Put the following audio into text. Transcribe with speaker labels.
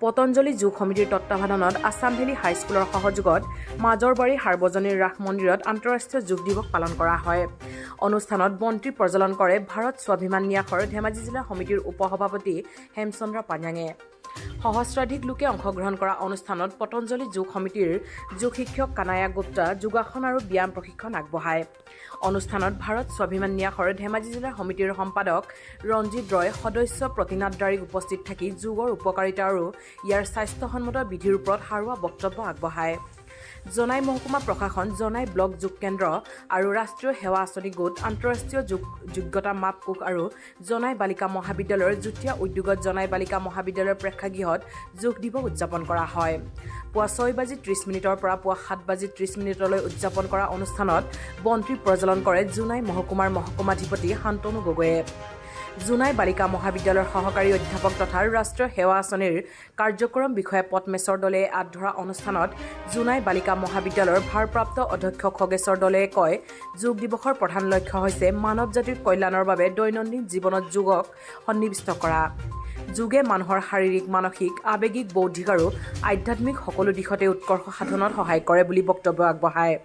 Speaker 1: পতঞ্জলি যোগ সমিতিৰ তত্বাৱধানত আছাম ভেলী হাইস্কুলৰ সহযোগত মাজৰবাৰী সাৰ্বজনীন ৰাস মন্দিৰত আন্তঃৰাষ্ট্ৰীয় যোগ দিৱস পালন কৰা হয়। অনুষ্ঠানত বন্তি প্ৰজ্বলন কৰে ভাৰত স্বাভিমান ন্যাসৰ ধেমাজি জিলা সমিতিৰ উপসভাপতি হেমচন্দ্ৰ পাঞ্জাঙে। সহস্ৰাধিক লোকে অংশগ্ৰহণ কৰা অনুষ্ঠানত পতঞ্জলি যোগ সমিতিৰ যোগ শিক্ষক কানায়া গুপ্তা যোগাসন আৰু ব্যায়াম প্ৰশিক্ষণ আগবঢ়ায়। অনুষ্ঠানত ভাৰত স্বাভিমান ন্যাসৰ ধেমাজি জিলা সমিতিৰ সম্পাদক ৰঞ্জিত ৰয়, সদস্য প্ৰতিনাথ দাৰিক উপস্থিত থাকি যোগৰ উপকাৰিতা আৰু ইয়াৰ স্বাস্থ্যসন্মত বিধিৰ ওপৰত সাৰুৱা বক্তব্য আগবঢ়ায়। জনাই মহকুমা প্ৰশাসন, জনাই ব্লক যোগ কেন্দ্ৰ আৰু ৰাষ্ট্ৰীয় সেৱা আঁচনি গোট, আন্তঃৰাষ্ট্ৰীয় যোগ্যতা মাপ কোষ আৰু জনাই বালিকা মহাবিদ্যালয়ৰ যুটীয়া উদ্যোগত জনাই বালিকা মহাবিদ্যালয়ৰ প্ৰেক্ষাগৃহত যোগ দিৱস উদযাপন কৰা হয়। পুৱা 6:30 পৰা পুৱা 7:30 উদযাপন কৰা অনুষ্ঠানত বন্তি প্ৰজ্বলন কৰে জোনাই মহকুমাৰ মহকুমাধিপতি শান্তনু গগৈয়ে। জোনাই বালিকা মহাবিদ্যালয়ৰ সহকাৰী অধ্যাপক তথা ৰাষ্ট্ৰীয় সেৱা আঁচনিৰ কাৰ্যক্ৰম বিষয়া পদ্মেশ্বৰ দলে আঁত ধৰা অনুষ্ঠানত জোনাই বালিকা মহাবিদ্যালয়ৰ ভাৰপ্ৰাপ্ত অধ্যক্ষ খগেশ্বৰ দলে কয়, যোগ দিৱসৰ প্ৰধান লক্ষ্য হৈছে মানৱ জাতিৰ কল্যাণৰ বাবে দৈনন্দিন জীৱনত যোগক সন্নিৱিষ্ট কৰা। যোগে মানুহৰ শাৰীৰিক, মানসিক, আৱেগিক, বৌদ্ধিক আৰু আধ্যাত্মিক সকলো দিশতে উৎকৰ্ষ সাধনত সহায় কৰে বুলি বক্তব্য আগবঢ়ায়।